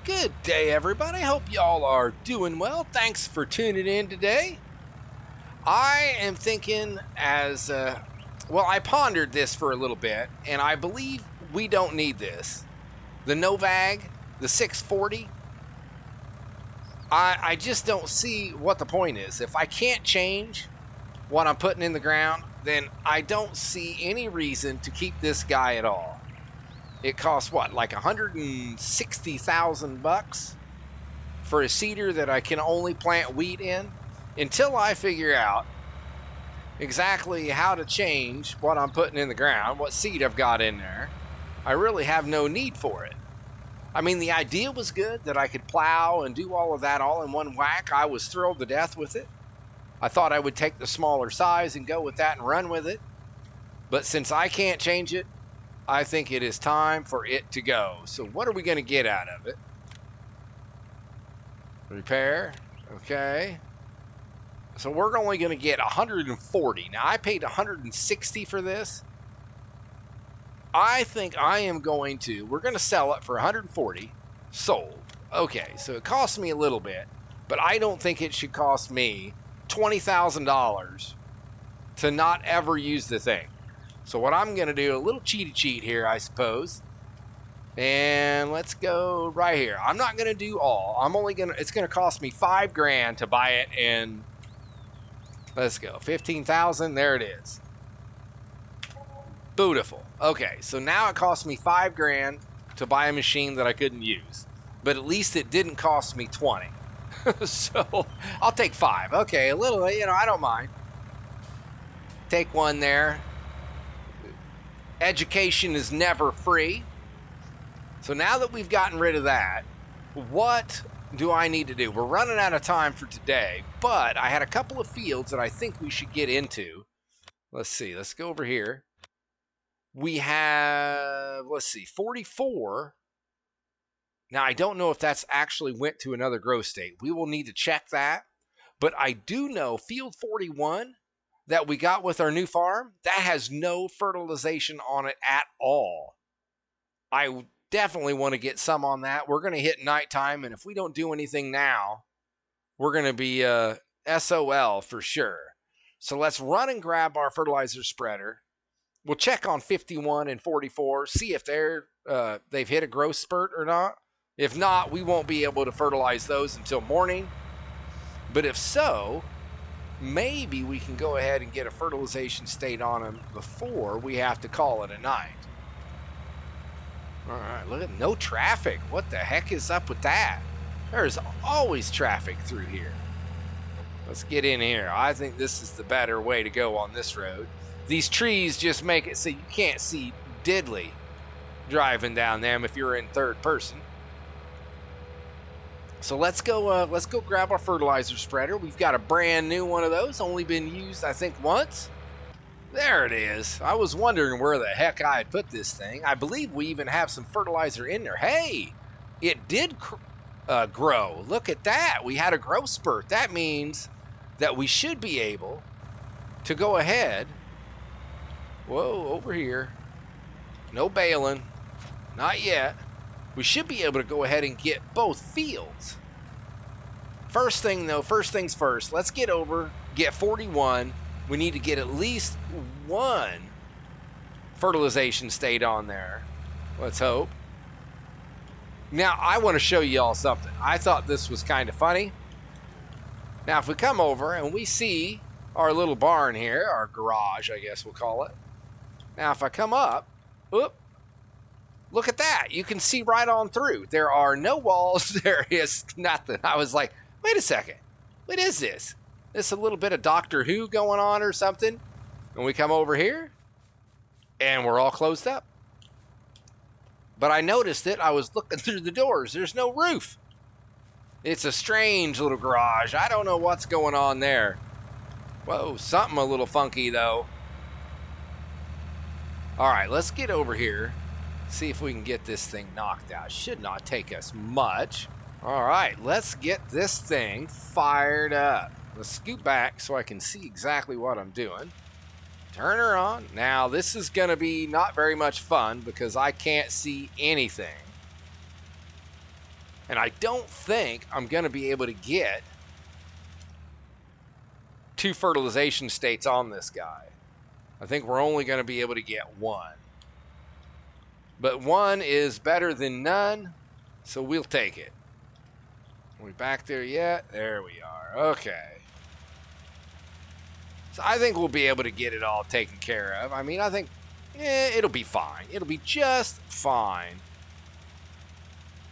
Good day, everybody. Hope y'all are doing well. Thanks for tuning in today. I am thinking I pondered this for a little bit, and I believe we don't need this. The Novag, the 640, I just don't see what the point is. If I can't change what I'm putting in the ground, then I don't see any reason to keep this guy at all. It costs what, like $160,000 for a Seader that I can only plant wheat in? Until I figure out exactly how to change what I'm putting in the ground, what seed I've got in there, I really have no need for it. I mean, the idea was good that I could plow and do all of that all in one whack. I was thrilled to death with it. I thought I would take the smaller size and go with that and run with it. But since I can't change it, I think it is time for it to go. So what are we going to get out of it? Repair. Okay. So we're only going to get 140. Now, I paid 160 for this. I think I am going to, we're going to sell it for 140. Sold. Okay, so it cost me a little bit, but I don't think it should cost me $20,000 to not ever use the thing. So what I'm going to do, a little cheaty cheat here, I suppose. And let's go right here. I'm not going to do all. It's going to cost me $5,000 to buy it in, let's go, 15,000. There it is. Beautiful. Okay, so now it cost me $5,000 to buy a machine that I couldn't use. But at least it didn't cost me 20. So I'll take 5. Okay, a little, I don't mind. Take one there. Education is never free. So now that we've gotten rid of that, what do I need to do? We're running out of time for today, but I had a couple of fields that I think we should get into. Let's see. Let's go over here. We have, 44. Now, I don't know if that's actually went to another growth state. We will need to check that. But I do know field 41 that we got with our new farm, that has no fertilization on it at all. I definitely want to get some on that. We're going to hit nighttime, and if we don't do anything now, we're going to be SOL for sure. So let's run and grab our fertilizer spreader. We'll check on 51 and 44, see if they've hit a growth spurt or not. If not, we won't be able to fertilize those until morning. But if so, maybe we can go ahead and get a fertilization state on them before we have to call it a night. All right, look at no traffic. What the heck is up with that? There's always traffic through here. Let's get in here. I think this is the better way to go on this road. These trees just make it so you can't see diddly driving down them if you're in third person. So let's go grab our fertilizer spreader. We've got a brand new one of those, only been used, I think, once. There it is. I was wondering where the heck I had put this thing. I believe we even have some fertilizer in there. Hey, it did grow. Look at that. We had a growth spurt. That means that we should be able to go ahead. Whoa, over here. No baling. Not yet. We should be able to go ahead and get both fields. First things first. Let's get over, get 41. We need to get at least one fertilization state on there. Let's hope. Now, I want to show you all something. I thought this was kind of funny. Now, if we come over and we see our little barn here, our garage, I guess we'll call it. Now, if I come up, look at that. You can see right on through. There are no walls. There is nothing. I was like, wait a second. What is this? This a little bit of Doctor Who going on or something? And we come over here, and we're all closed up. But I noticed it. I was looking through the doors. There's no roof. It's a strange little garage. I don't know what's going on there. Whoa, something a little funky, though. All right, let's get over here. See if we can get this thing knocked out. Should not take us much. All right, let's get this thing fired up. Let's scoot back so I can see exactly what I'm doing. Turn her on. Now, this is going to be not very much fun because I can't see anything. And I don't think I'm going to be able to get 2 fertilization states on this guy. I think we're only going to be able to get 1. But 1 is better than none, so we'll take it. Are we back there yet? There we are. Okay. So I think we'll be able to get it all taken care of. I mean, I think it'll be fine. It'll be just fine.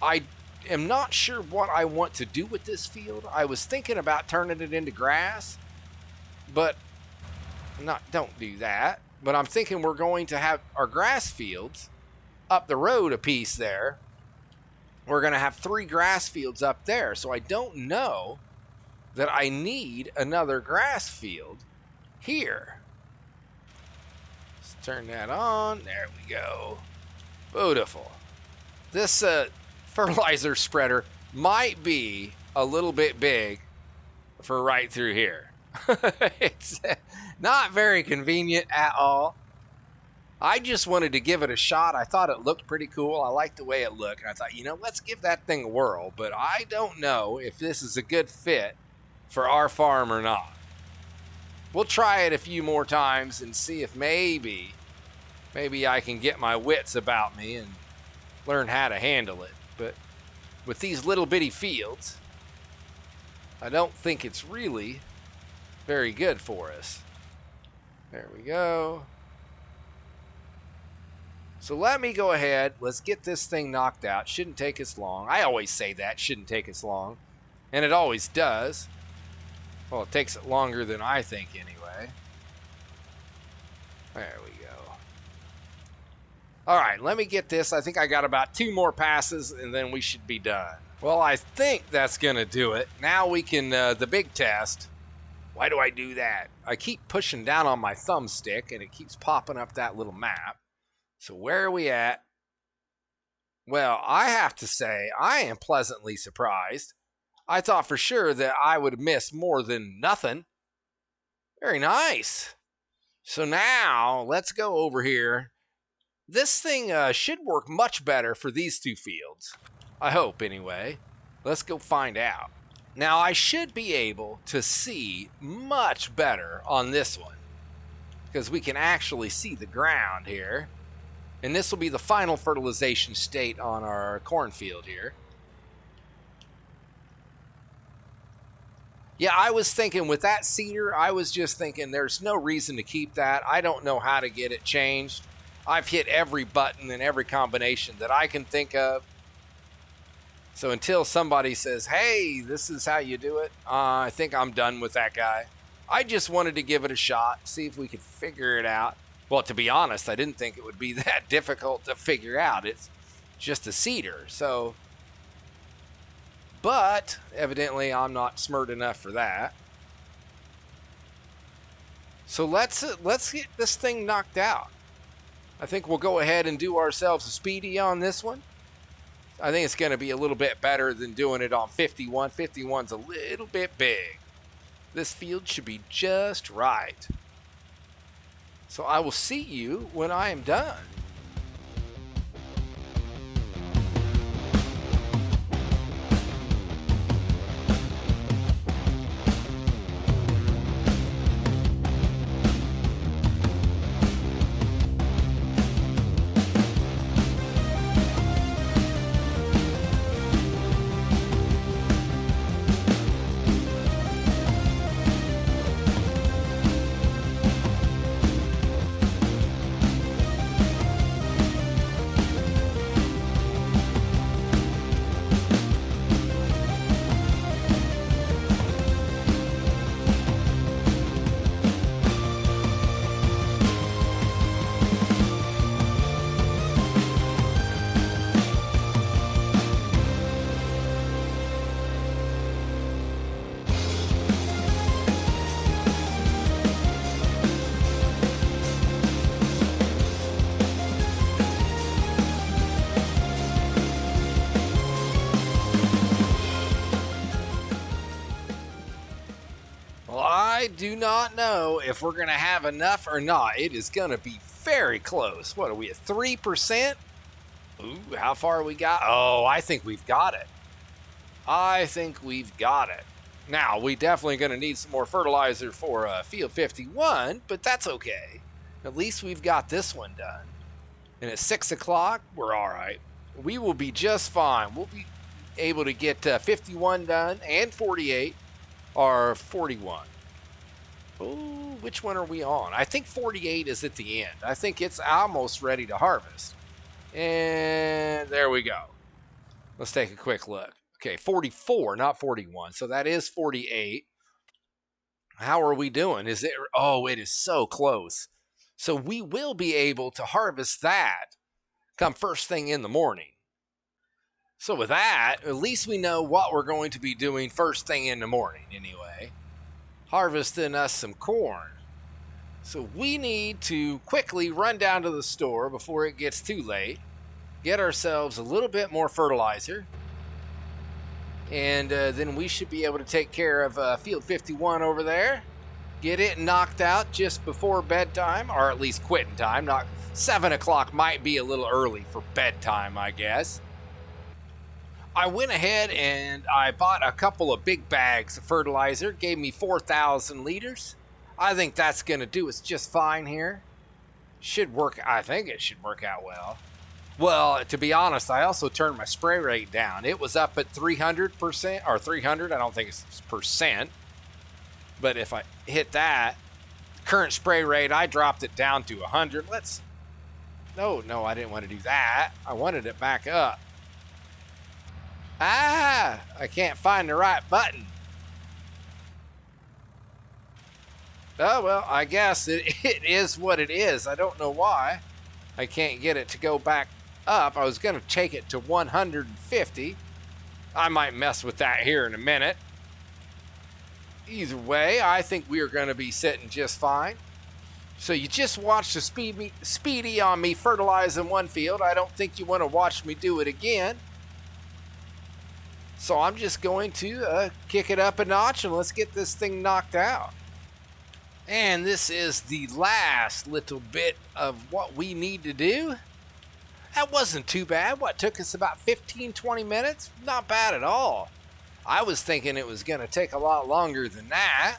I am not sure what I want to do with this field. I was thinking about turning it into grass, but don't do that. But I'm thinking we're going to have our grass fields up the road a piece there. We're going to have 3 grass fields up there. So I don't know that I need another grass field here. Let's turn that on. There we go. Beautiful. This fertilizer spreader might be a little bit big for right through here. It's not very convenient at all. I just wanted to give it a shot. I thought it looked pretty cool. I liked the way it looked. And I thought, let's give that thing a whirl. But I don't know if this is a good fit for our farm or not. We'll try it a few more times and see if maybe I can get my wits about me and learn how to handle it. But with these little bitty fields, I don't think it's really very good for us. There we go. So let me go ahead. Let's get this thing knocked out. Shouldn't take us long. I always say that. Shouldn't take us long. And it always does. Well, it takes it longer than I think anyway. There we go. All right, let me get this. I think I got about 2 more passes and then we should be done. Well, I think that's going to do it. Now we can, the big test. Why do I do that? I keep pushing down on my thumbstick and it keeps popping up that little map. So where are we at? Well, I have to say, I am pleasantly surprised. I thought for sure that I would miss more than nothing. Very nice. So now, let's go over here. This thing should work much better for these 2 fields. I hope, anyway. Let's go find out. Now, I should be able to see much better on this one, because we can actually see the ground here. And this will be the final fertilization state on our cornfield here. Yeah, I was thinking with that Seader, I was just thinking there's no reason to keep that. I don't know how to get it changed. I've hit every button and every combination that I can think of. So until somebody says, hey, this is how you do it, I think I'm done with that guy. I just wanted to give it a shot, see if we could figure it out. Well, to be honest, I didn't think it would be that difficult to figure out. It's just a Seader, so... But, evidently, I'm not smart enough for that. So let's get this thing knocked out. I think we'll go ahead and do ourselves a speedy on this one. I think it's going to be a little bit better than doing it on 51. 51's a little bit big. This field should be just right. So I will see you when I am done. I do not know if we're going to have enough or not. It is going to be very close. What are we at, 3%? Ooh, how far we got? Oh, I think we've got it. I think we've got it. Now, we definitely going to need some more fertilizer for field 51, but that's okay. At least we've got this one done. And at 6 o'clock, we're all right. We will be just fine. We'll be able to get 51 done and 48 or 41. Oh, which one are we on? I think 48 is at the end. I think it's almost ready to harvest. And there we go. Let's take a quick look. Okay, 44, not 41. So that is 48. How are we doing? Is it? Oh, it is so close. So we will be able to harvest that come first thing in the morning. So with that, at least we know what we're going to be doing first thing in the morning anyway. Harvesting us some corn. So we need to quickly run down to the store before it gets too late. Get ourselves a little bit more fertilizer. And then we should be able to take care of field 51 over there. Get it knocked out just before bedtime, or at least quitting time. Not 7 o'clock might be a little early for bedtime, I guess. I went ahead and I bought a couple of big bags of fertilizer. Gave me 4,000 liters. I think that's going to do us just fine here. Should work. I think it should work out well. Well, to be honest, I also turned my spray rate down. It was up at 300% or 300. I don't think it's percent. But if I hit that, current spray rate, I dropped it down to 100. No, I didn't want to do that. I wanted it back up. I can't find the right button. Oh, well, I guess it is what it is. I don't know why I can't get it to go back up. I was going to take it to 150. I might mess with that here in a minute. Either way, I think we are going to be sitting just fine. So you just watched the speedy on me fertilizing one field. I don't think you want to watch me do it again. So I'm just going to kick it up a notch and let's get this thing knocked out. And this is the last little bit of what we need to do. That wasn't too bad. What, took us about 15-20 minutes? Not bad at all. I was thinking it was going to take a lot longer than that.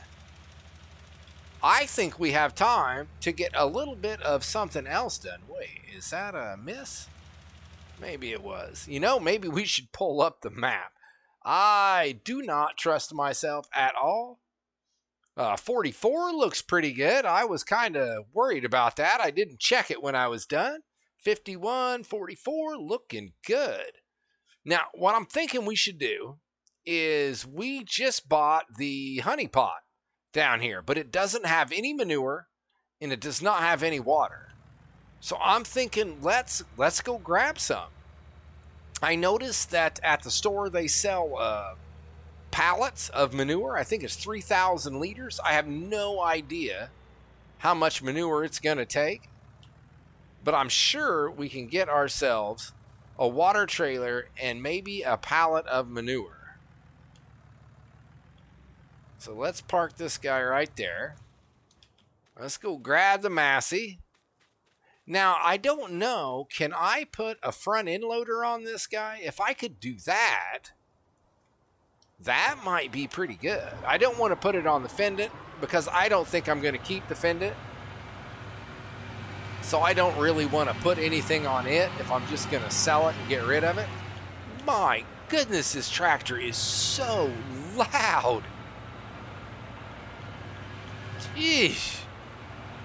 I think we have time to get a little bit of something else done. Wait, is that a miss? Maybe it was. You know, maybe we should pull up the map. I do not trust myself at all. 44 looks pretty good. I was kind of worried about that. I didn't check it when I was done. 51, 44, looking good. Now, what I'm thinking we should do is we just bought the honey pot down here, but it doesn't have any manure and it does not have any water. So I'm thinking let's go grab some. I noticed that at the store they sell pallets of manure. I think it's 3,000 liters. I have no idea how much manure it's going to take, but I'm sure we can get ourselves a water trailer and maybe a pallet of manure. So let's park this guy right there. Let's go grab the Massey. Now, I don't know, can I put a front end loader on this guy? If I could do that, that might be pretty good. I don't want to put it on the fendant because I don't think I'm going to keep the fendant. So I don't really want to put anything on it if I'm just going to sell it and get rid of it. My goodness, this tractor is so loud. Jeez.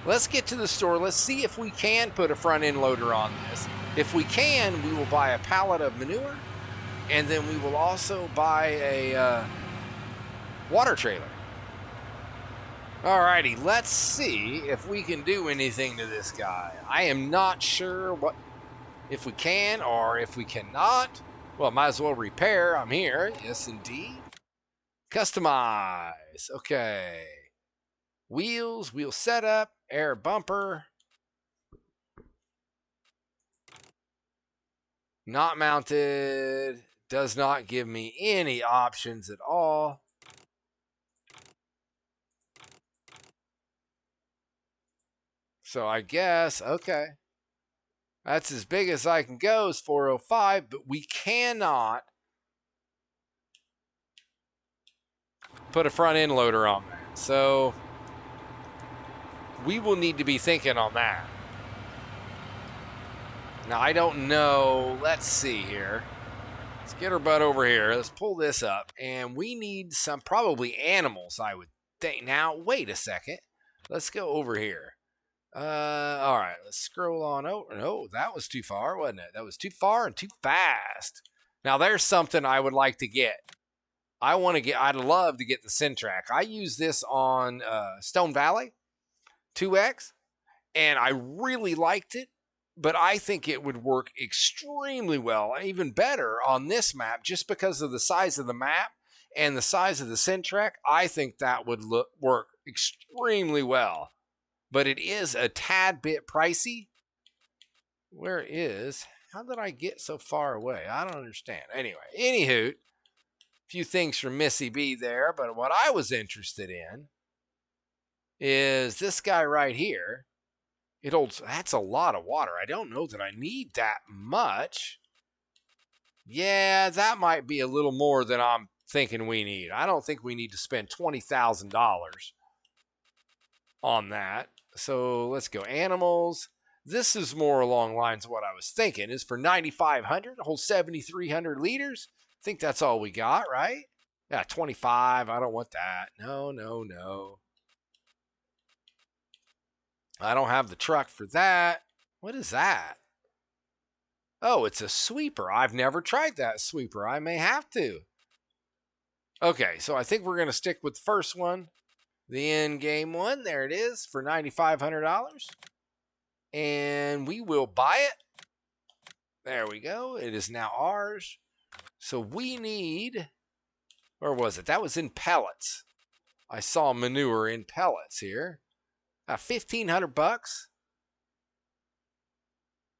Let's get to the store. Let's see if we can put a front end loader on this. If we can, we will buy a pallet of manure, and then we will also buy a water trailer. Alrighty, let's see if we can do anything to this guy. I am not sure if we can or if we cannot. Well, might as well repair. I'm here. Yes, indeed. Customize. Okay. Wheels, wheel setup, air bumper. Not mounted. Does not give me any options at all. So I guess, okay. That's as big as I can go is 405, but we cannot put a front end loader on that. So we will need to be thinking on that. Now, I don't know. Let's see here. Let's get our butt over here. Let's pull this up. And we need some, probably animals, I would think. Now, wait a second. Let's go over here. All right. Let's scroll on over. No, that was too far, wasn't it? That was too far and too fast. Now, there's something I would like to get. I'd love to get the Syntrack. I use this on Stone Valley 2X, and I really liked it. But I think it would work extremely well, even better on this map, just because of the size of the map and the size of the Syntrack. I think that would work extremely well. But it is a tad bit pricey. How did I get so far away? I don't understand. Anyway, anywho, a few things from Missy B there, but what I was interested in is this guy right here. That's a lot of water. I don't know that I need that much. Yeah, that might be a little more than I'm thinking we need. I don't think we need to spend $20,000 on that. So let's go animals. This is more along lines of what I was thinking. Is for 9,500, a whole 7,300 liters. I think that's all we got, right? Yeah, 25. I don't want that. No, no, no. I don't have the truck for that. What is that? Oh, it's a sweeper. I've never tried that sweeper. I may have to. Okay, so I think we're going to stick with the first one. The end game one. There it is for $9,500. And we will buy it. There we go. It is now ours. So we need... Where was it? That was in pellets. I saw manure in pellets here. $1,500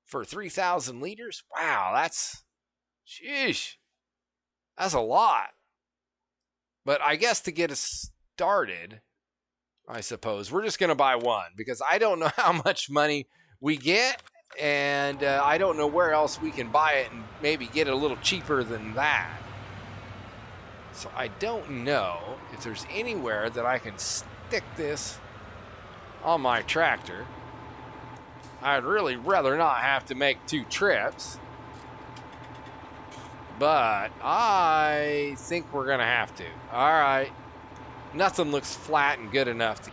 for 3,000 liters. Wow, sheesh, that's a lot. But I guess to get us started, I suppose we're just going to buy one because I don't know how much money we get, and I don't know where else we can buy it and maybe get it a little cheaper than that. So I don't know if there's anywhere that I can stick this on my tractor. I'd really rather not have to make 2 trips, but I think we're gonna have to. All right, nothing looks flat and good enough to...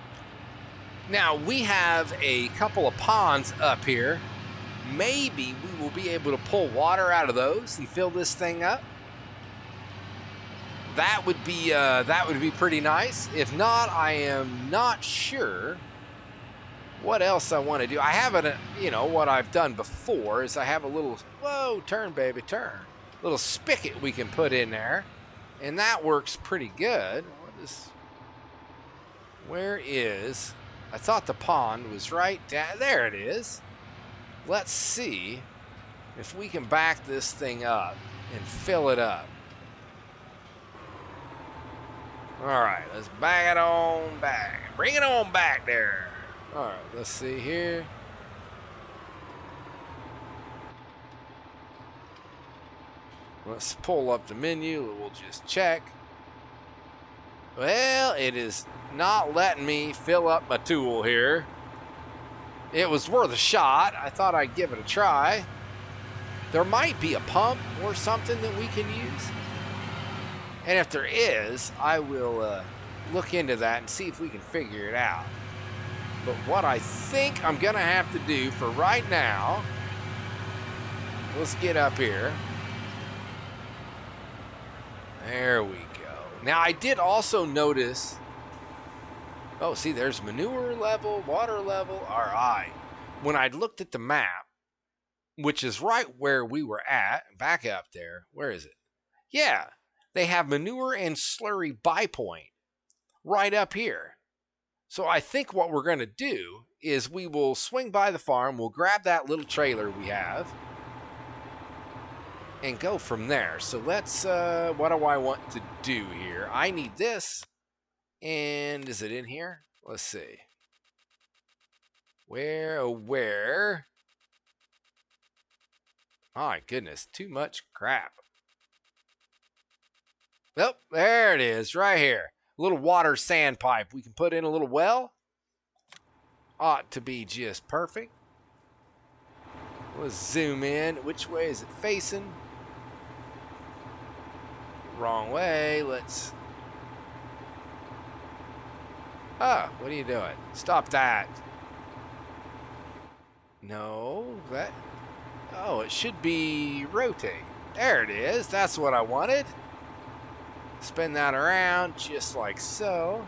Now we have a couple of ponds up here. Maybe we will be able to pull water out of those and fill this thing up. That would be pretty nice. If not, I am not sure what else I want to do. I have what I've done before is I have a little, whoa, turn baby, turn. Little spigot we can put in there. And that works pretty good. I thought the pond was right down, there it is. Let's see if we can back this thing up and fill it up. All right, let's back it on back. Bring it on back there. All right, let's see here. Let's pull up the menu. We'll just check. Well, it is not letting me fill up my tool here. It was worth a shot. I thought I'd give it a try. There might be a pump or something that we can use. And if there is, I will look into that and see if we can figure it out. But what I think I'm going to have to do for right now, let's get up here. There we go. Now, I did also notice, oh, see, there's manure level, water level. All right. When I looked at the map, which is right where we were at, back up there, where is it? Yeah, they have manure and slurry buy point right up here. So I think what we're going to do is we will swing by the farm, we'll grab that little trailer we have, and go from there. So let's, what do I want to do here? I need this, and is it in here? Let's see. Where? Oh my goodness, too much crap. Oh, there it is, right here. A little water sand pipe. We can put in a little well. Ought to be just perfect. Let's zoom in. Which way is it facing? Wrong way. Let's... Ah, what are you doing? Stop that. No, that... Oh, it should be rotate. There it is. That's what I wanted. Spin that around just like so.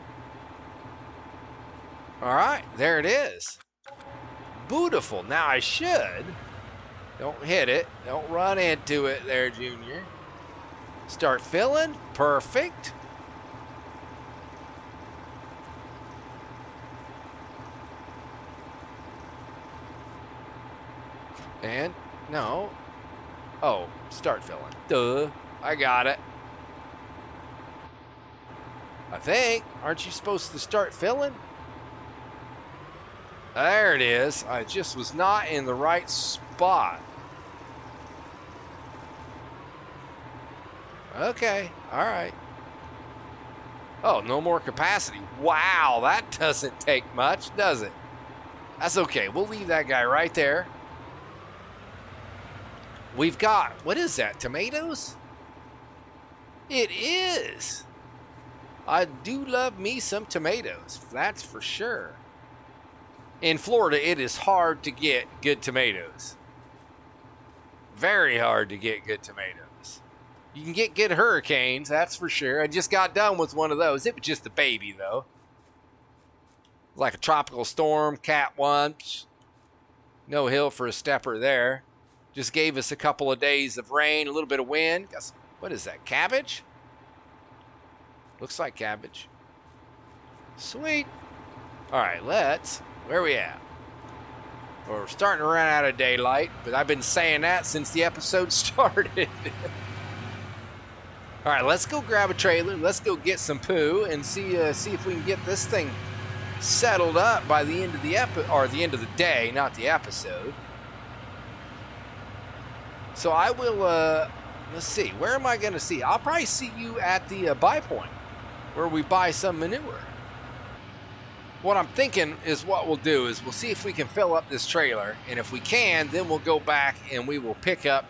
All right, there it is. Beautiful. Now I should. Don't hit it. Don't run into it there, Junior. Start filling. Perfect. And, no. Oh, start filling. Duh. I got it. I think. Aren't you supposed to start filling? There it is. I just was not in the right spot. Okay. All right. Oh, no more capacity. Wow, that doesn't take much, does it? That's okay. We'll leave that guy right there. We've got, what is that, tomatoes? It is. I do love me some tomatoes, that's for sure. In Florida, it is hard to get good tomatoes. Very hard to get good tomatoes. You can get good hurricanes, that's for sure. I just got done with one of those. It was just a baby, though. Like a tropical storm, Cat 1. No hill for a stepper there. Just gave us a couple of days of rain, a little bit of wind. What is that, cabbage? Looks like cabbage. Sweet. All right, where are we at? We're starting to run out of daylight, but I've been saying that since the episode started. All right, let's go grab a trailer. Let's go get some poo and see if we can get this thing settled up by the end of the the end of the day, not the episode. So I will, let's see, where am I going to see? I'll probably see you at the buy point where we buy some manure. What I'm thinking is what we'll do is we'll see if we can fill up this trailer. And if we can, then we'll go back and we will pick up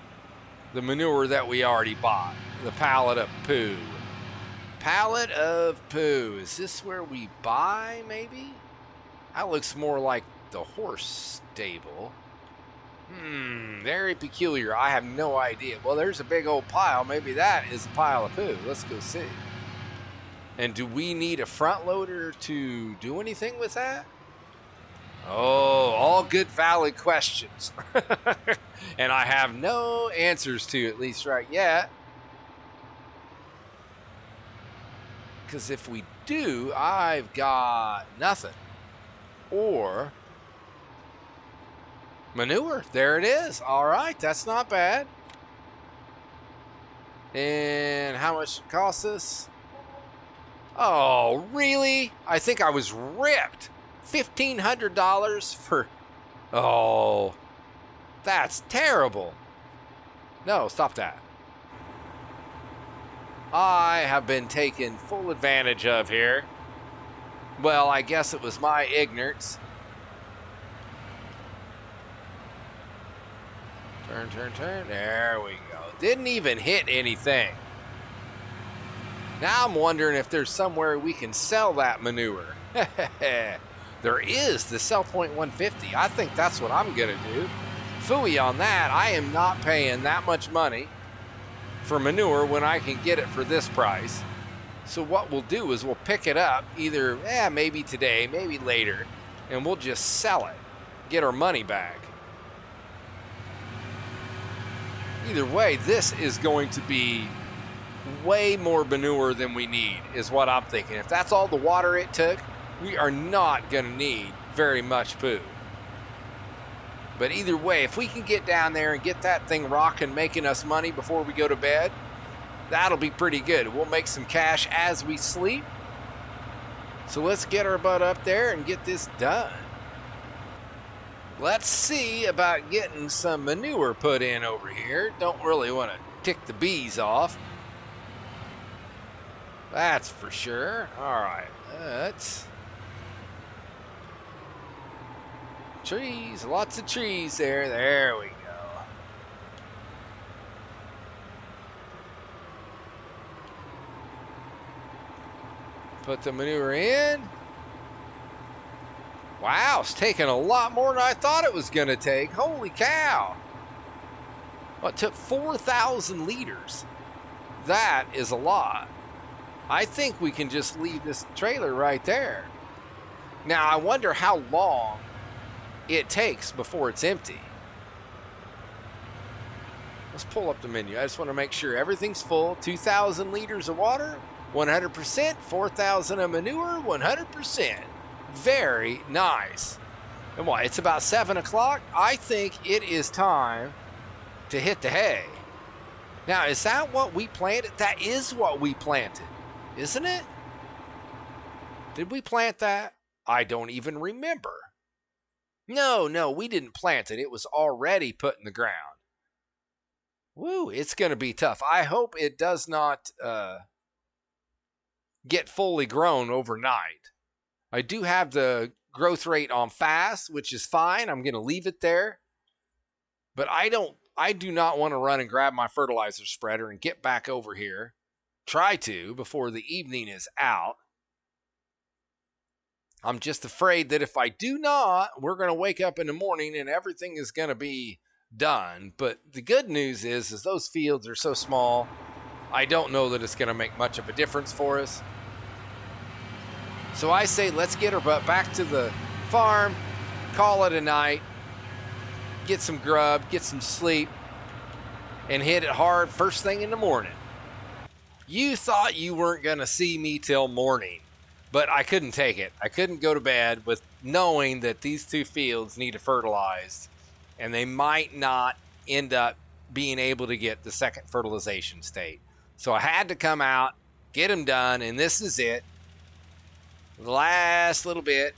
the manure that we already bought. The pallet of poo. Pallet of poo. Is this where we buy, maybe? That looks more like the horse stable. Very peculiar. I have no idea. Well, there's a big old pile. Maybe that is a pile of poo. Let's go see. And do we need a front loader to do anything with that? Oh, all good, valid questions. And I have no answers to, at least right yet. Because if we do, I've got nothing. Or manure. There it is. All right, that's not bad. And how much it costs us? Oh, really? I think I was ripped. $1,500 for... Oh, that's terrible. No, stop that. I have been taken full advantage of here. Well, I guess it was my ignorance. Turn, turn, turn. There we go. Didn't even hit anything. Now I'm wondering if there's somewhere we can sell that manure. There is the sell point 150. I think that's what I'm going to do. Phooey on that. I am not paying that much money for manure when I can get it for this price. So what we'll do is we'll pick it up either, maybe today, maybe later, and we'll just sell it. Get our money back. Either way, this is going to be way more manure than we need, is what I'm thinking. If that's all the water it took, we are not going to need very much poo. But either way, if we can get down there and get that thing rocking, making us money before we go to bed, that'll be pretty good. We'll make some cash as we sleep. So let's get our butt up there and get this done. Let's see about getting some manure put in over here. Don't really want to tick the bees off. That's for sure. All right. That's trees. Lots of trees there. There we go. Put the manure in. Wow, it's taking a lot more than I thought it was going to take. Holy cow. Well, it took 4,000 liters. That is a lot. I think we can just leave this trailer right there. Now, I wonder how long it takes before it's empty. Let's pull up the menu. I just want to make sure everything's full. 2,000 liters of water, 100%, 4,000 of manure, 100%. Very nice. And what? It's about 7 o'clock. I think it is time to hit the hay. Now, is that what we planted? That is what we planted, isn't it? Did we plant that? I don't even remember. No, we didn't plant it. It was already put in the ground. Woo, it's going to be tough. I hope it does not get fully grown overnight. I do have the growth rate on fast, which is fine. I'm going to leave it there. But I do not want to run and grab my fertilizer spreader and get back over here. Try to before the evening is out. I'm just afraid that if I do not, we're going to wake up in the morning and everything is going to be done. But the good news is those fields are so small, I don't know that it's going to make much of a difference for us. So I say let's get her butt back to the farm, call it a night, get some grub, get some sleep, and hit it hard first thing in the morning. You thought you weren't going to see me till morning, but I couldn't take it. I couldn't go to bed with knowing that these two fields need to fertilize, and they might not end up being able to get the second fertilization state. So I had to come out, get them done, and this is it. The last little bit,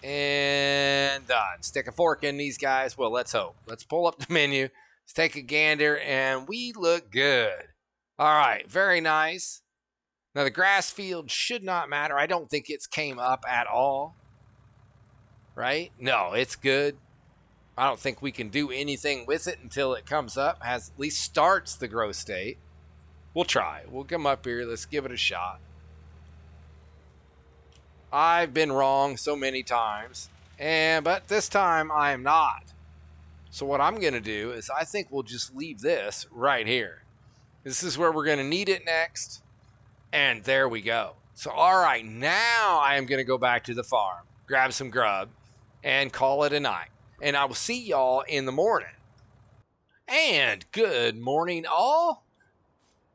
and done. Stick a fork in these guys. Well, let's hope. Let's pull up the menu. Let's take a gander, and we look good. All right, very nice. Now, the grass field should not matter. I don't think it's came up at all. Right? No, it's good. I don't think we can do anything with it until it comes up, at least starts the growth state. We'll try. We'll come up here. Let's give it a shot. I've been wrong so many times, but this time I am not. So what I'm going to do is I think we'll just leave this right here. This is where we're going to need it next. And there we go. So, all right, now I am going to go back to the farm, grab some grub, and call it a night. And I will see y'all in the morning. And good morning, all.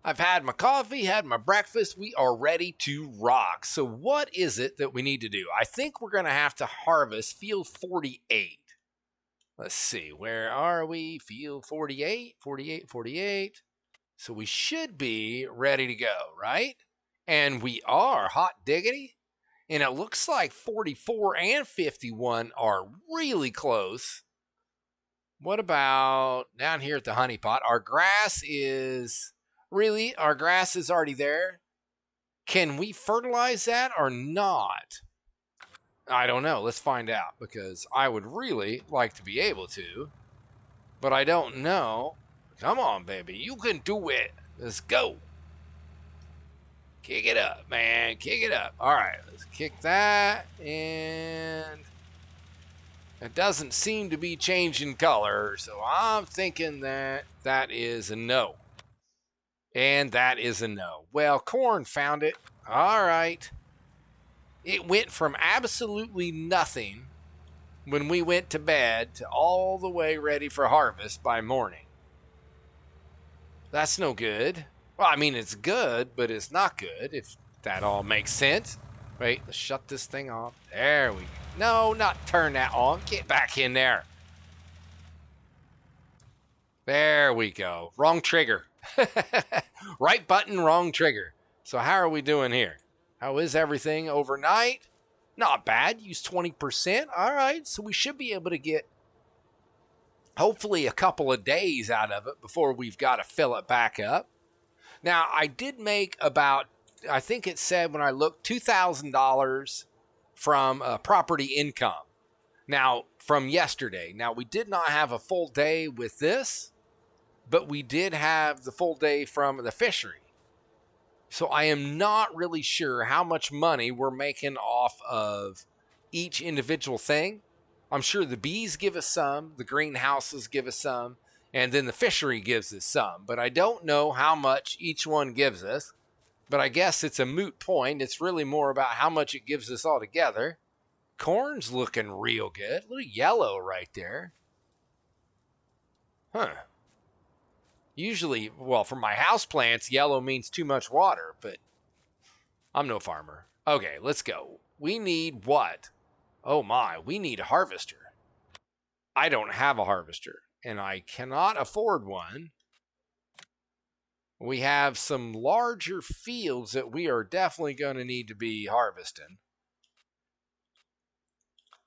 I've had my coffee, had my breakfast. We are ready to rock. So what is it that we need to do? I think we're going to have to harvest field 48. Let's see. Where are we? Field 48, 48, 48. So we should be ready to go, right? And we are, hot diggity. And it looks like 44 and 51 are really close. What about down here at the honey pot? Our grass is... Really? Our grass is already there? Can we fertilize that or not? I don't know. Let's find out, because I would really like to be able to, but I don't know. Come on, baby. You can do it. Let's go. Kick it up, man. Kick it up. All right. Let's kick that. And it doesn't seem to be changing color, so I'm thinking that that is a no. And that is a no. Well, corn found it. All right. It went from absolutely nothing when we went to bed to all the way ready for harvest by morning. That's no good. Well, I mean, it's good, but it's not good, if that all makes sense. Wait, let's shut this thing off. There we go. No, not turn that on. Get back in there. There we go. Wrong trigger. Right button, wrong trigger. So how are we doing here? How is everything overnight? Not bad. Use 20%. All right. So we should be able to get hopefully a couple of days out of it before we've got to fill it back up. Now, I did make about I think it said when I looked $2,000 from property income. Now, from yesterday. Now, we did not have a full day with this, but we did have the full day from the fishery. So I am not really sure how much money we're making off of each individual thing. I'm sure the bees give us some, the greenhouses give us some, and then the fishery gives us some. But I don't know how much each one gives us. But I guess it's a moot point. It's really more about how much it gives us all together. Corn's looking real good. A little yellow right there. Huh. Usually, well, for my house plants, yellow means too much water, but I'm no farmer. Okay, let's go. We need what? Oh my, we need a harvester. I don't have a harvester, and I cannot afford one. We have some larger fields that we are definitely going to need to be harvesting.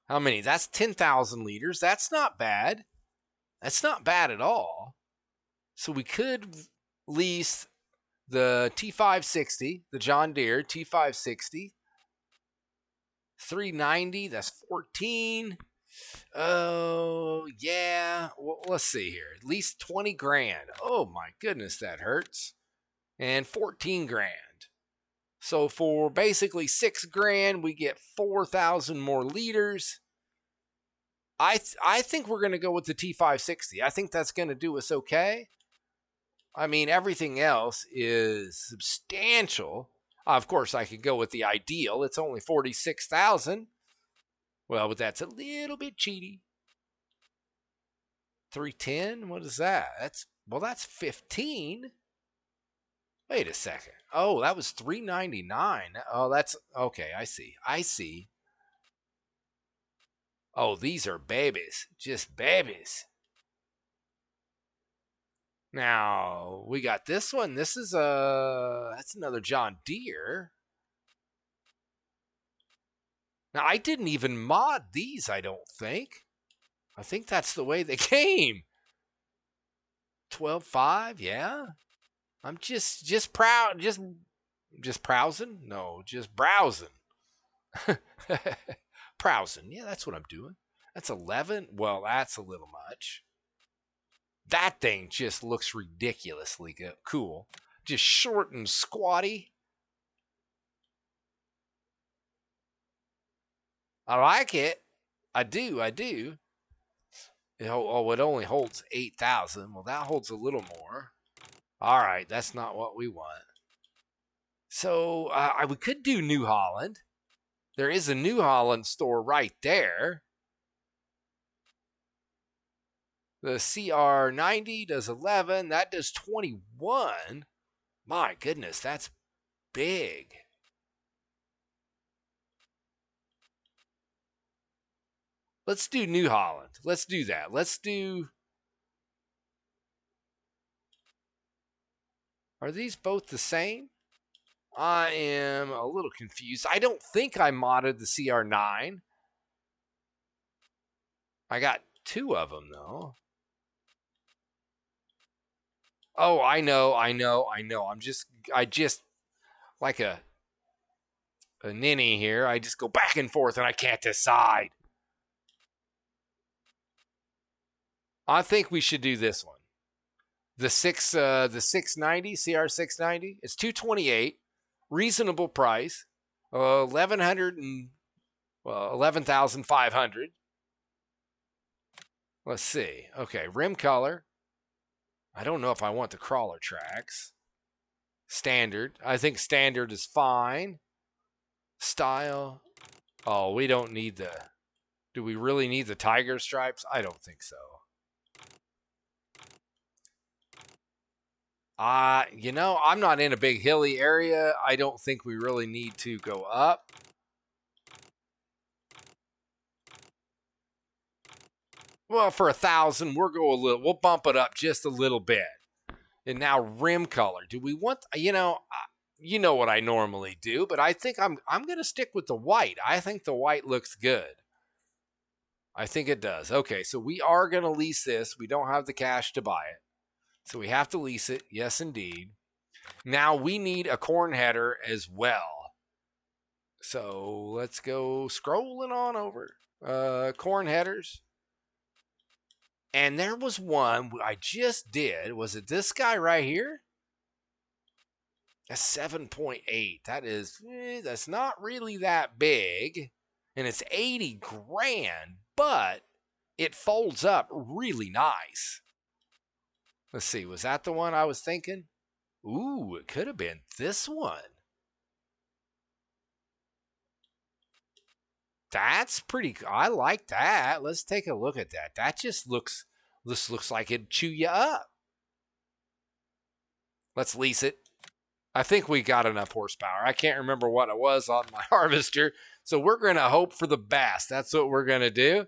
How many? That's 10,000 liters. That's not bad. That's not bad at all. So we could lease the T560, the John Deere T560. 390, that's 14. Oh, yeah. Well, let's see here. At least 20 grand. Oh, my goodness, that hurts. And 14 grand. So for basically 6 grand, we get 4,000 more liters. I think we're going to go with the T560. I think that's going to do us okay. I mean, everything else is substantial. Of course, I could go with the ideal. It's only 46,000. Well, but that's a little bit cheaty. 310? What is that? That's 15. Wait a second. Oh, that was 399. Oh, that's okay. I see. Oh, these are babies. Just babies. Now, we got this one. This is that's another John Deere. Now, I didn't even mod these, I don't think. I think that's the way they came. 12.5, yeah. I'm just proud, just browsing? No, just browsing. Browsing. Yeah, that's what I'm doing. That's 11. Well, that's a little much. That thing just looks ridiculously cool. Just short and squatty. I like it. I do. It only holds 8,000. Well, that holds a little more. All right, that's not what we want. So we could do New Holland. There is a New Holland store right there. The CR90 does 11. That does 21. My goodness, that's big. Let's do New Holland. Let's do that. Are these both the same? I am a little confused. I don't think I modded the CR9. I got 2 of them, though. Oh, I know. I just like a ninny here. I just go back and forth and I can't decide. I think we should do this one. The 690 CR690. It's 228, reasonable price. 1100 and 11,500. Let's see. Okay, rim color. I don't know if I want the crawler tracks. Standard. I think standard is fine. Style. Oh, we don't need the. Do we really need the tiger stripes? I don't think so. I'm not in a big hilly area. I don't think we really need to go up. Well, for 1,000, we'll bump it up just a little bit. And now rim color. Do we want, you know what I normally do, but I think I'm going to stick with the white. I think the white looks good. I think it does. Okay, so we are going to lease this. We don't have the cash to buy it. So we have to lease it. Yes, indeed. Now we need a corn header as well. So let's go scrolling on over. Corn headers. And there was one I just did. Was it this guy right here? A 7.8. That's not really that big. And it's 80 grand, but it folds up really nice. Let's see, was that the one I was thinking? Ooh, it could have been this one. That's pretty, I like that. Let's take a look at that. This looks like it'd chew you up. Let's lease it. I think we got enough horsepower. I can't remember what it was on my harvester. So we're going to hope for the best. That's what we're going to do.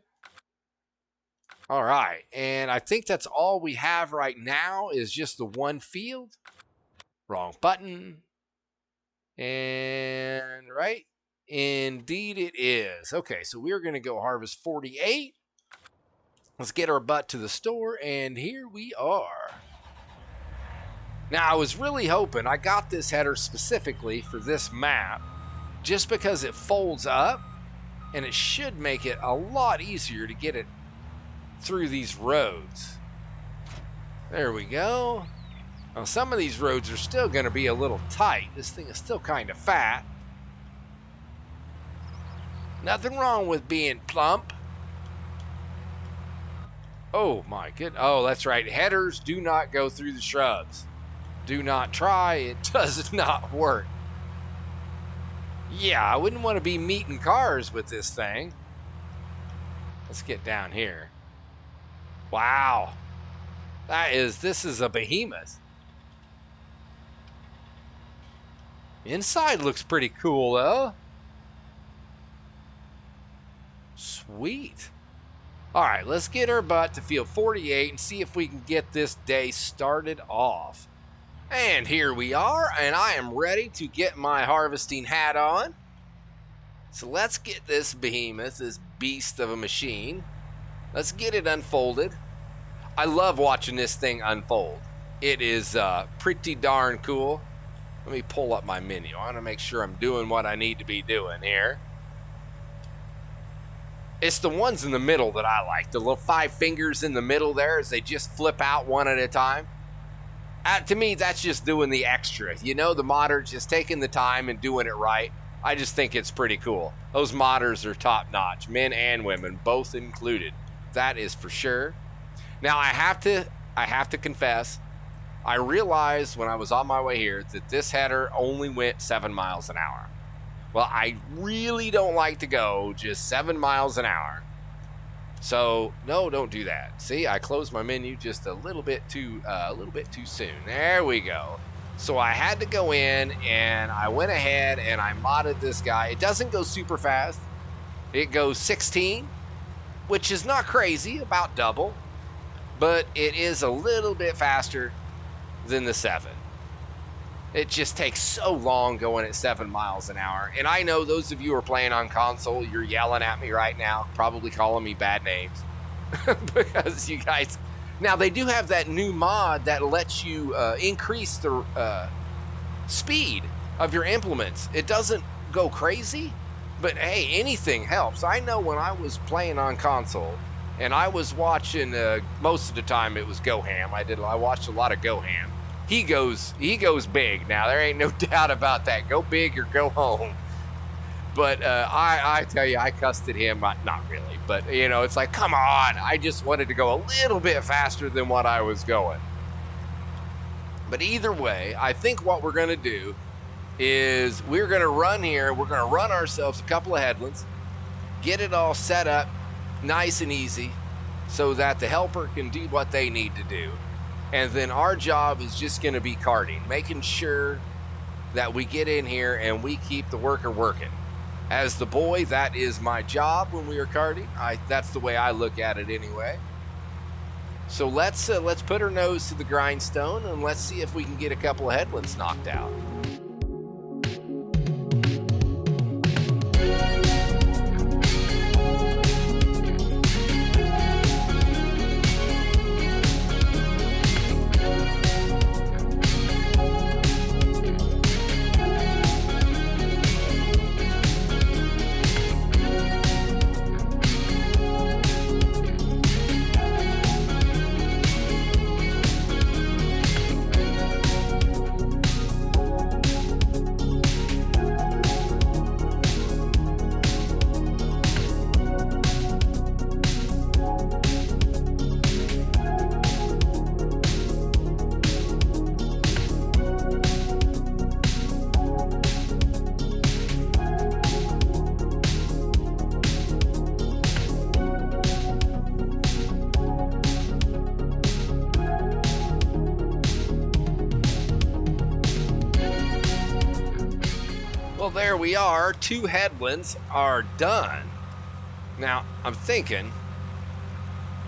All right. And I think that's all we have right now is just the one field. Wrong button. And right. Indeed it is. Okay, so we're going to go harvest 48. Let's get our butt to the store, and here we are. Now, I was really hoping I got this header specifically for this map, just because it folds up, and it should make it a lot easier to get it through these roads. There we go. Now, some of these roads are still going to be a little tight. This thing is still kind of fat. Nothing wrong with being plump. Oh my goodness. Oh, that's right. Headers do not go through the shrubs. Do not try. It does not work. Yeah, I wouldn't want to be meeting cars with this thing. Let's get down here. Wow. This is a behemoth. Inside looks pretty cool though. Sweet. All right, let's get our butt to field 48 and see if we can get this day started off. And here we are, and I am ready to get my harvesting hat on. So let's get this behemoth, this beast of a machine. Let's get it unfolded. I love watching this thing unfold. It is pretty darn cool. Let me pull up my menu. I want to make sure I'm doing what I need to be doing here. It's the ones in the middle that I like. The little 5 fingers in the middle there as they just flip out one at a time. To me, that's just doing the extra. You know, the modders just taking the time and doing it right. I just think it's pretty cool. Those modders are top notch, men and women, both included. That is for sure. Now, I have to confess, I realized when I was on my way here that this header only went 7 miles an hour. Well, I really don't like to go just 7 miles an hour. So, no, don't do that. See, I closed my menu just a little bit too soon. There we go. So I had to go in, and I went ahead and I modded this guy. It doesn't go super fast. It goes 16, which is not crazy, about double, but it is a little bit faster than the 7. It just takes so long going at 7 miles an hour. And I know those of you who are playing on console, you're yelling at me right now, probably calling me bad names. Because you guys... Now, they do have that new mod that lets you increase the speed of your implements. It doesn't go crazy, but hey, anything helps. I know when I was playing on console, and I was watching, most of the time it was GoHam. I watched a lot of GoHam. He goes big. Now, there ain't no doubt about that. Go big or go home. But I tell you, I cussed at him. Not really, but, you know, it's like, come on. I just wanted to go a little bit faster than what I was going. But either way, I think what we're going to do is we're going to run here. We're going to run ourselves a couple of headlands, get it all set up nice and easy so that the helper can do what they need to do. And then our job is just going to be carting, making sure that we get in here and we keep the worker working. As the boy, that is my job when we are carting. That's the way I look at it anyway. So let's put our nose to the grindstone and let's see if we can get a couple of headlands knocked out. Well, there we are. 2 headlands are done. Now, I'm thinking,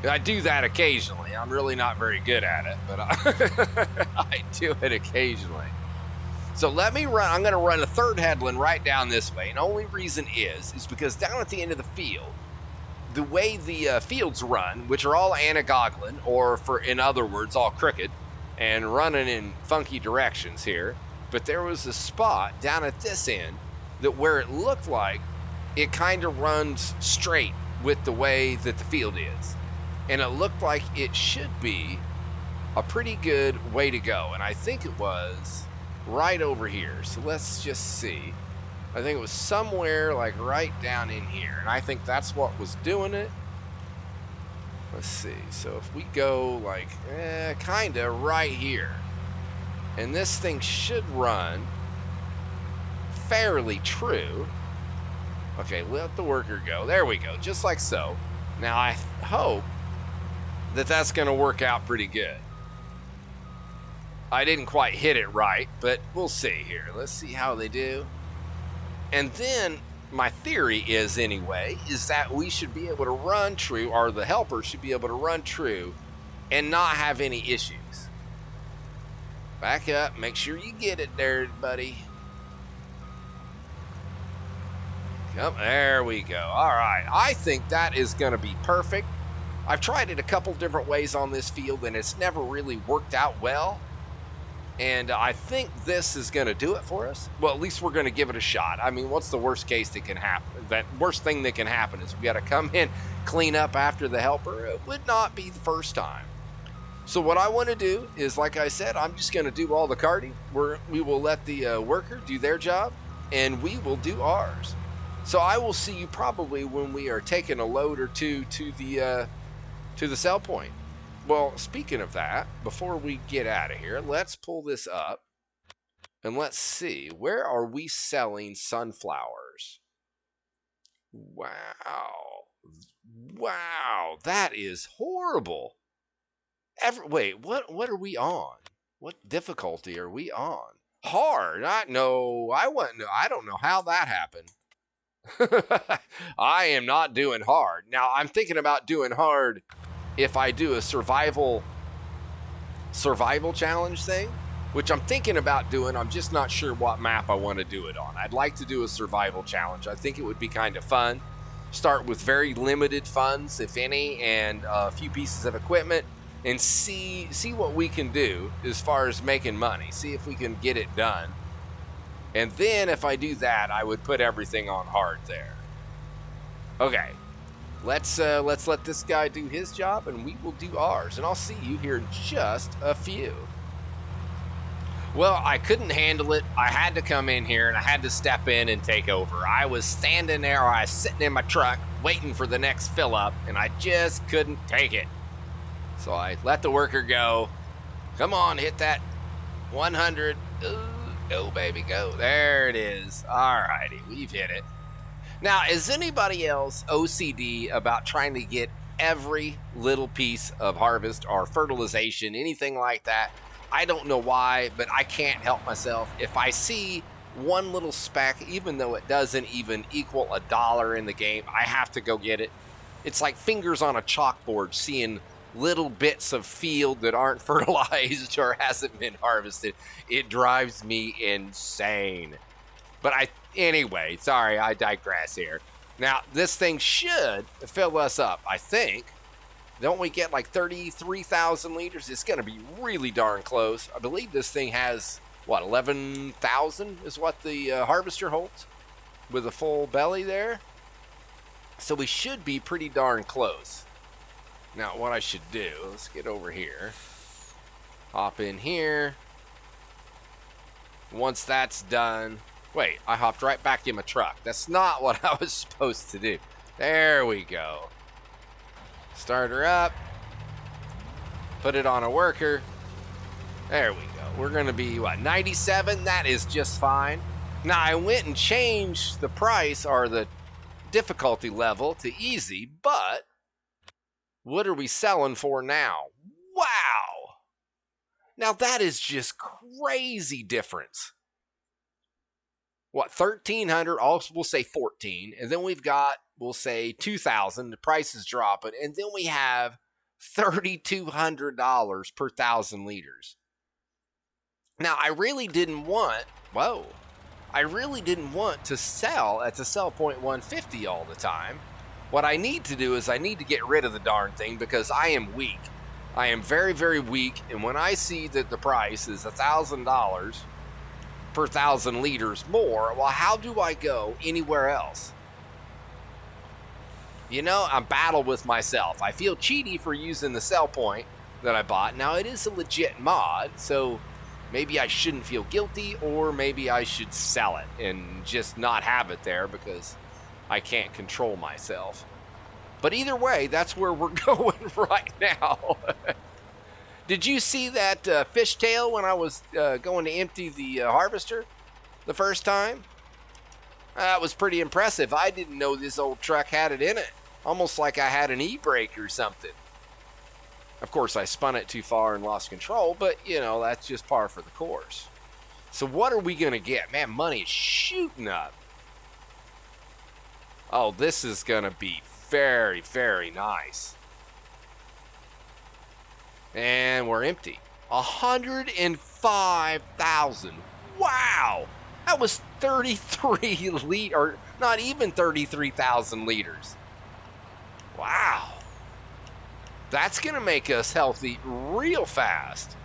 I do that occasionally. I'm really not very good at it, but I do it occasionally. So let me run, I'm going to run a 3rd headland right down this way. And the only reason is because down at the end of the field, the way the fields run, which are all anagoglin, or in other words, all crooked and running in funky directions here. But there was a spot down at this end that where it looked like it kind of runs straight with the way that the field is. And it looked like it should be a pretty good way to go. And I think it was right over here. So let's just see. I think it was somewhere like right down in here. And I think that's what was doing it. Let's see. So if we go like kind of right here. And this thing should run fairly true. Okay, let the worker go. There we go. Just like so. Now I hope that that's going to work out pretty good. I didn't quite hit it right, but we'll see here. Let's see how they do. And then my theory is anyway, is that we should be able to run true, or the helper should be able to run true and not have any issues. Back up, make sure you get it there, buddy. Yep, there we go. All right, I think that is going to be perfect. I've tried it a couple different ways on this field, and it's never really worked out well. And I think this is going to do it for us. Well, at least we're going to give it a shot. I mean, what's the worst case that can happen? That worst thing that can happen is we got to come in, clean up after the helper. It would not be the first time. So what I want to do is, like I said, I'm just going to do all the carting. We will let the worker do their job, and we will do ours. So I will see you probably when we are taking a load or two to the sell point. Well, speaking of that, before we get out of here, let's pull this up and let's see, where are we selling sunflowers? Wow. Wow, that is horrible. Wait, what are we on? What difficulty are we on? Hard. I don't know how that happened. I am not doing hard. Now, I'm thinking about doing hard if I do a survival challenge thing, which I'm thinking about doing. I'm just not sure what map I want to do it on. I'd like to do a survival challenge. I think it would be kind of fun. Start with very limited funds, if any, and a few pieces of equipment, and see what we can do as far as making money. See if we can get it done. And then if I do that, I would put everything on hard there. Okay. Let's let this guy do his job, and we will do ours. And I'll see you here in just a few. Well, I couldn't handle it. I had to come in here, and I had to step in and take over. I was standing there, or I was sitting in my truck, waiting for the next fill-up, and I just couldn't take it. So I let the worker go. Come on, hit that 100. Go, baby, go. There it is. All righty, we've hit it. Now, is anybody else OCD about trying to get every little piece of harvest or fertilization, anything like that? I don't know why, but I can't help myself. If I see one little speck, even though it doesn't even equal $1 in the game, I have to go get it. It's like fingers on a chalkboard seeing little bits of field that aren't fertilized or hasn't been harvested. It drives me insane. But anyway, sorry, I digress here. Now, this thing should fill us up, I think. Don't we get like 33,000 liters? It's going to be really darn close. I believe this thing has, 11,000 is what the harvester holds with a full belly there. So we should be pretty darn close. Now, what I should do, let's get over here. Hop in here. Once that's done... Wait, I hopped right back in my truck. That's not what I was supposed to do. There we go. Start her up. Put it on a worker. There we go. We're going to be, 97? That is just fine. Now, I went and changed the price or the difficulty level to easy, but what are we selling for now? Wow! Now, that is just crazy difference. what, 1,300, also we'll say 14, and then we've got, we'll say 2,000, the price is dropping, and then we have $3,200 per 1,000 liters. Now, I really didn't want to sell at the sell point 150 all the time. What I need to do is I need to get rid of the darn thing because I am weak. I am very, very weak, and when I see that the price is $1,000 per 1,000 liters more, well, how do I go anywhere else? You know, I'm battled with myself. I feel cheaty for using the sell point that I bought. Now, it is a legit mod, so maybe I shouldn't feel guilty, or maybe I should sell it and just not have it there because I can't control myself. But either way, that's where we're going right now. Did you see that fishtail when I was going to empty the harvester the first time? That was pretty impressive. I didn't know this old truck had it in it. Almost like I had an e-brake or something. Of course, I spun it too far and lost control, but, you know, that's just par for the course. So what are we going to get? Man, money is shooting up. Oh, this is going to be very, very nice. And we're empty. 105,000. Wow. That was 33 liters, or not even 33,000 liters. Wow. That's going to make us healthy real fast.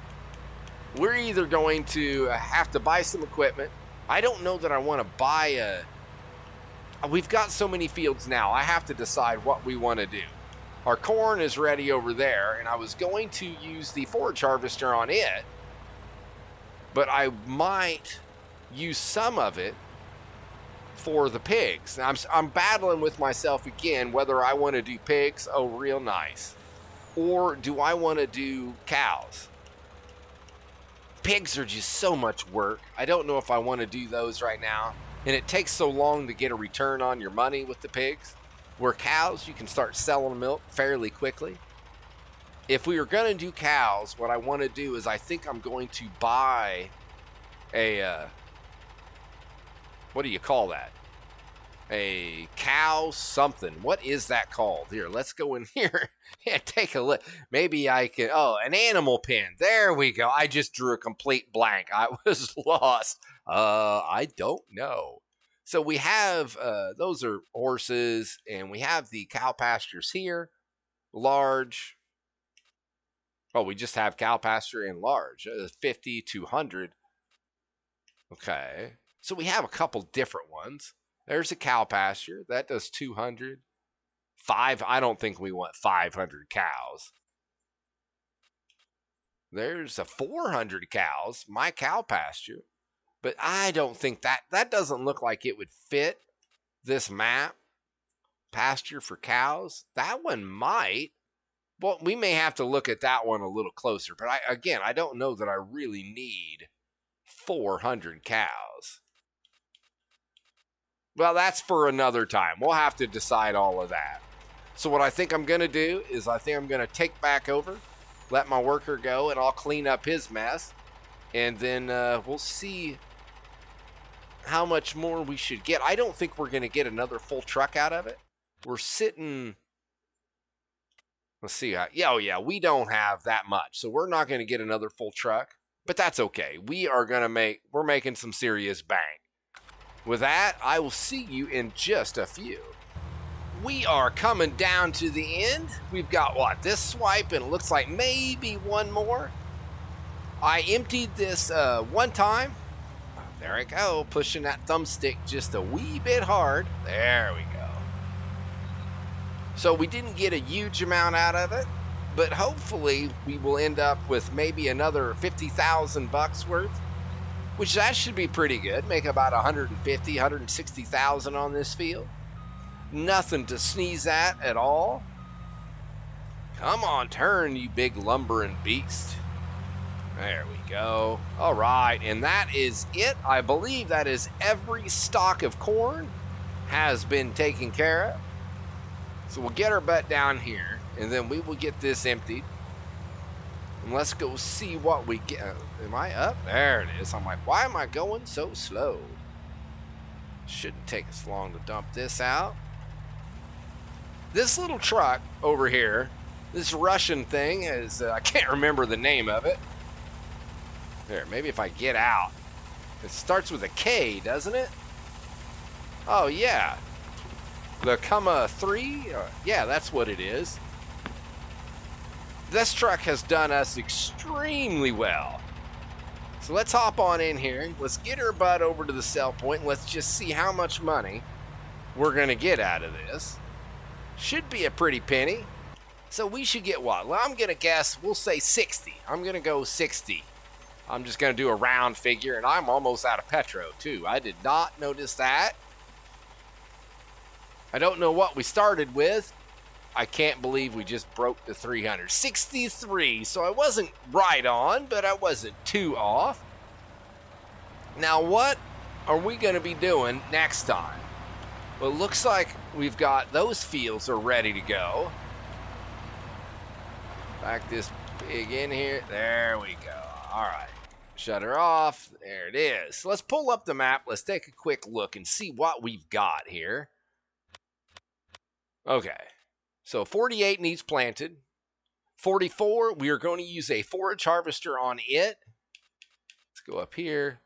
We're either going to have to buy some equipment. I don't know that I want to buy a... We've got so many fields now. I have to decide what we want to do. Our corn is ready over there, and I was going to use the forage harvester on it, but I might use some of it for the pigs. I'm battling with myself again whether I want to do pigs, oh, real nice, or do I want to do cows? Pigs are just so much work. I don't know if I want to do those right now. And it takes so long to get a return on your money with the pigs. Where cows, you can start selling milk fairly quickly. If we are going to do cows, what I want to do is I think I'm going to buy a, what do you call that? A cow something. What is that called? Here, let's go in here and take a look. Maybe I can, oh, an animal pen. There we go. I just drew a complete blank. I was lost. I don't know. So we have, those are horses, and we have the cow pastures here. Large. Oh, we just have cow pasture and large. 50 to 100. Okay. So we have a couple different ones. There's a cow pasture. That does 200. I don't think we want 500 cows. There's a 400 cows. My cow pasture. But I don't think that doesn't look like it would fit this map. Pasture for cows. That one might. Well, we may have to look at that one a little closer. But I don't know that I really need 400 cows. Well, that's for another time. We'll have to decide all of that. So what I think I'm going to do is I think I'm going to take back over, let my worker go, and I'll clean up his mess. And then we'll see how much more we should get. I don't think we're going to get another full truck out of it. We're sitting... Let's see. Yeah, we don't have that much. So we're not going to get another full truck. But that's okay. We're making some serious bank. With that, I will see you in just a few. We are coming down to the end. We've got, this swipe, and it looks like maybe one more. I emptied this one time. There I go, pushing that thumbstick just a wee bit hard. There we go. So we didn't get a huge amount out of it, but hopefully we will end up with maybe another 50,000 bucks worth, which that should be pretty good. Make about 150, 160,000 on this field. Nothing to sneeze at all. Come on, turn, you big lumbering beast. There we go. All right, and that is it. I believe that is every stalk of corn has been taken care of. So we'll get our butt down here, and then we will get this emptied. And let's go see what we get. Am I up? There it is. I'm like, why am I going so slow? shouldn't take us long to dump this out. This little truck over here, this Russian thing is, I can't remember the name of it. There, maybe if I get out. It starts with a K, doesn't it? Oh, yeah. The Comma 3? Yeah, that's what it is. This truck has done us extremely well. So let's hop on in here. Let's get her butt over to the sell point. And let's just see how much money we're going to get out of this. Should be a pretty penny. So we should get what? Well, I'm going to guess we'll say 60. I'm going to go 60. I'm just going to do a round figure, and I'm almost out of petro, too. I did not notice that. I don't know what we started with. I can't believe we just broke the 300. 63, so I wasn't right on, but I wasn't too off. Now, what are we going to be doing next time? Well, it looks like we've got those fields are ready to go. Back this pig in here. There we go. All right. Shut her off. There it is. So let's pull up the map. Let's take a quick look and see what we've got here. Okay. So 48 needs planted. 44, we are going to use a forage harvester on it. Let's go up here.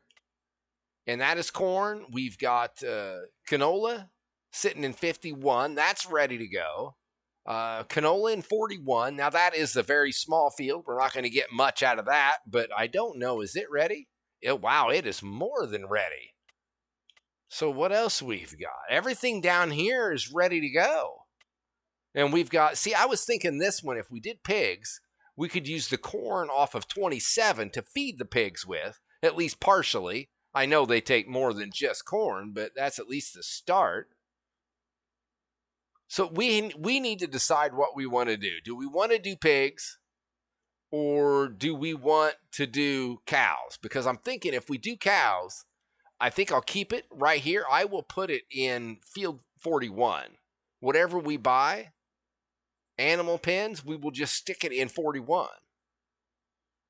And that is corn. We've got canola sitting in 51. That's ready to go. Canola in 41. Now that is a very small field. We're not going to get much out of that, but I don't know. Is it ready? Wow, it is more than ready. So what else we've got? Everything down here is ready to go. And we've got, see, I was thinking this one, if we did pigs, we could use the corn off of 27 to feed the pigs with, at least partially. I know they take more than just corn, but that's at least the start. So we need to decide what we want to do. Do we want to do pigs or do we want to do cows? Because I'm thinking if we do cows, I think I'll keep it right here. I will put it in field 41. Whatever we buy, animal pens, we will just stick it in 41.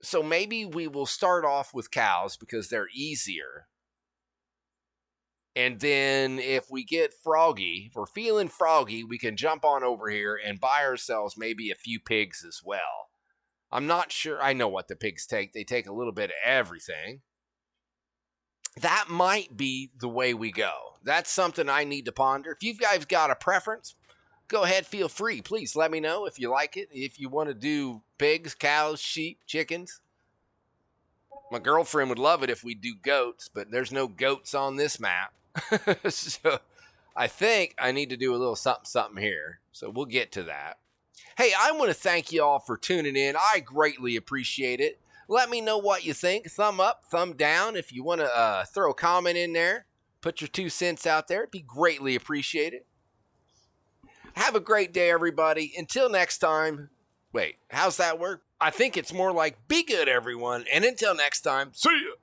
So maybe we will start off with cows because they're easier. And then if we get froggy, if we're feeling froggy, we can jump on over here and buy ourselves maybe a few pigs as well. I'm not sure. I know what the pigs take. They take a little bit of everything. That might be the way we go. That's something I need to ponder. If you guys got a preference, go ahead, feel free. Please let me know if you like it. If you want to do pigs, cows, sheep, chickens. My girlfriend would love it if we do goats, but there's no goats on this map. So I think I need to do a little something here. So we'll get to that. Hey, I want to thank you all for tuning in. I greatly appreciate it. Let me know what you think. Thumb up, thumb down. If you want to throw a comment in there, put your 2 cents out there. It'd be greatly appreciated. Have a great day, everybody. Until next time. Wait, how's that work? I think it's more like be good, everyone. And until next time, see ya.